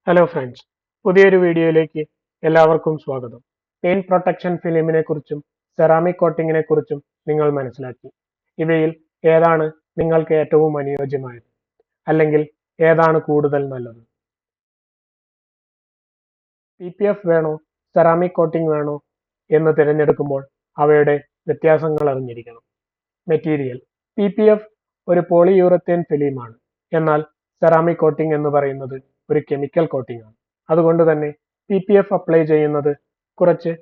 Hello friends, പുതിയൊരു വീഡിയോയിലേക്ക് എല്ലാവർക്കും സ്വാഗതം. പെയിന്റ് പ്രൊട്ടക്ഷൻ ഫിലിമിനെ കുറിച്ചും സെറാമിക് കോട്ടിങ്ങിനെ കുറിച്ചും നിങ്ങൾ മനസ്സിലാക്കി. ഇവയിൽ ഏതാണ് നിങ്ങൾക്ക് ഏറ്റവും അനുയോജ്യമായത്, അല്ലെങ്കിൽ ഏതാണ് കൂടുതൽ നല്ലത്? PPF വേണോ സെറാമിക് കോട്ടിംഗ് വേണോ എന്ന് തിരഞ്ഞെടുക്കുമ്പോൾ അവയുടെ വ്യത്യാസങ്ങൾ അറിഞ്ഞിരിക്കണം. മെറ്റീരിയൽ: PPF ഒരു പോളിയൂറത്തേൻ ഫിലിമാണ്, എന്നാൽ സെറാമിക് കോട്ടിംഗ് എന്ന് പറയുന്നത് ഒരു കെമിക്കൽ കോട്ടിംഗ് ആണ്. അതുകൊണ്ട് തന്നെ PPF അപ്ലൈ ചെയ്യുന്നത് കുറച്ച്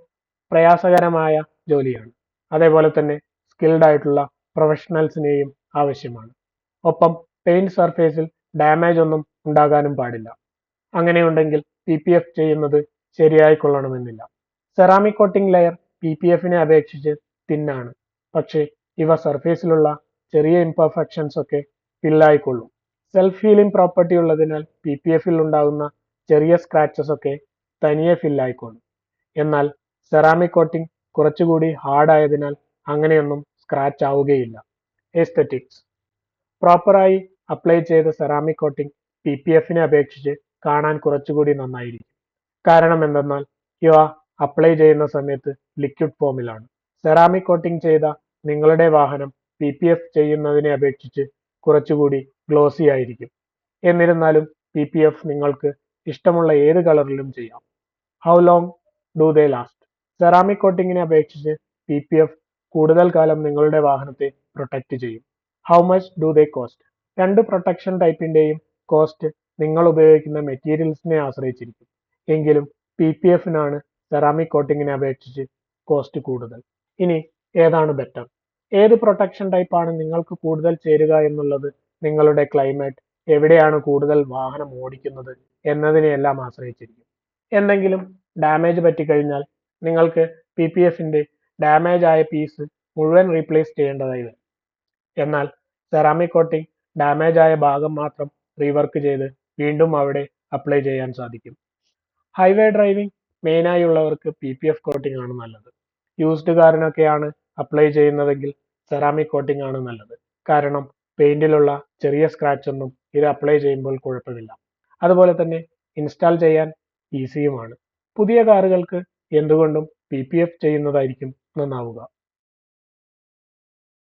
പ്രയാസകരമായ ജോലിയാണ്. അതേപോലെ തന്നെ സ്കിൽഡ് ആയിട്ടുള്ള പ്രൊഫഷണൽസിനെയും ആവശ്യമാണ്. ഒപ്പം പെയിന്റ് സർഫേസിൽ ഡാമേജ് ഒന്നും ഉണ്ടാകാനും പാടില്ല. അങ്ങനെയുണ്ടെങ്കിൽ PPF ചെയ്യുന്നത് ശരിയായി കൊള്ളണമെന്നില്ല. സെറാമിക് കോട്ടിംഗ് ലെയർ PPFനെ അപേക്ഷിച്ച് തിന്നാണ്, പക്ഷേ ഇവ സർഫേസിലുള്ള ചെറിയ ഇംപെർഫെക്ഷൻസ് ഒക്കെ ഫില്ലായിക്കൊള്ളും. സെൽഫ് ഹീലിംഗ് പ്രോപ്പർട്ടി ഉള്ളതിനാൽ PPFൽ ഉണ്ടാകുന്ന ചെറിയ സ്ക്രാച്ചസ് ഒക്കെ തനിയെ ഫില്ലായിക്കൊള്ളും. എന്നാൽ സെറാമിക് കോട്ടിംഗ് കുറച്ചുകൂടി ഹാർഡ് ആയതിനാൽ അങ്ങനെയൊന്നും സ്ക്രാച്ച് ആവുകയില്ല. എസ്തെറ്റിക്സ്: പ്രോപ്പറായി അപ്ലൈ ചെയ്ത സെറാമിക് കോട്ടിംഗ് PPFനെ അപേക്ഷിച്ച് കാണാൻ കുറച്ചുകൂടി നന്നായിരിക്കും. കാരണം എന്തെന്നാൽ ഇവ അപ്ലൈ ചെയ്യുന്ന സമയത്ത് ലിക്വിഡ് ഫോമിലാണ്. സെറാമിക് കോട്ടിംഗ് ചെയ്ത നിങ്ങളുടെ വാഹനം PPF ചെയ്യുന്നതിനെ അപേക്ഷിച്ച് കുറച്ചുകൂടി ഗ്ലോസി ആയിരിക്കും. എന്നിരുന്നാലും PPF നിങ്ങൾക്ക് ഇഷ്ടമുള്ള ഏത് കളറിലും ചെയ്യാം. How long do they last? Ceramic കോട്ടിങ്ങിനെ അപേക്ഷിച്ച് PPF കൂടുതൽ കാലം നിങ്ങളുടെ വാഹനത്തെ പ്രൊട്ടക്റ്റ് ചെയ്യും. How much do they cost? രണ്ട് പ്രൊട്ടക്ഷൻ ടൈപ്പിന്റെയും കോസ്റ്റ് നിങ്ങൾ ഉപയോഗിക്കുന്ന മെറ്റീരിയൽസിനെ ആശ്രയിച്ചിരിക്കും. എങ്കിലും PPFനാണ് സെറാമിക് കോട്ടിങ്ങിനെ അപേക്ഷിച്ച് കോസ്റ്റ് കൂടുതൽ. ഇനി ഏതാണ് ബെറ്റർ? ഏത് പ്രൊട്ടക്ഷൻ ടൈപ്പാണ് നിങ്ങൾക്ക് കൂടുതൽ ചേരുക എന്നുള്ളത് നിങ്ങളുടെ ക്ലൈമറ്റ്, എവിടെയാണ് കൂടുതൽ വാഹനം ഓടിക്കുന്നത് എന്നതിനെയെല്ലാം ആശ്രയിച്ചിരിക്കും. എന്തെങ്കിലും ഡാമേജ് പറ്റിക്കഴിഞ്ഞാൽ നിങ്ങൾക്ക് PPFന്റെ ഡാമേജ് ആയ പീസ് മുഴുവൻ റീപ്ലേസ് ചെയ്യേണ്ടതായി വരും. എന്നാൽ സെറാമിക് കോട്ടിംഗ് ഡാമേജ് ആയ ഭാഗം മാത്രം റീവർക്ക് ചെയ്ത് വീണ്ടും അവിടെ അപ്ലൈ ചെയ്യാൻ സാധിക്കും. ഹൈവേ ഡ്രൈവിംഗ് മെയിനായി ഉള്ളവർക്ക് PPF കോട്ടിംഗ് ആണ് നല്ലത്. യൂസ്ഡ് കാറിനൊക്കെയാണ് അപ്ലൈ ചെയ്യുന്നതെങ്കിൽ സെറാമിക് കോട്ടിംഗ് ആണ് നല്ലത്. കാരണം പെയിന്റിലുള്ള ചെറിയ സ്ക്രാച്ച് ഒന്നും ഇത് അപ്ലൈ ചെയ്യുമ്പോൾ കുഴപ്പമില്ല. അതുപോലെ തന്നെ ഇൻസ്റ്റാൾ ചെയ്യാൻ ഈസിയുമാണ്. പുതിയ കാറുകൾക്ക് എന്തുകൊണ്ടും PPF ചെയ്യുന്നതായിരിക്കും നന്നാവുക.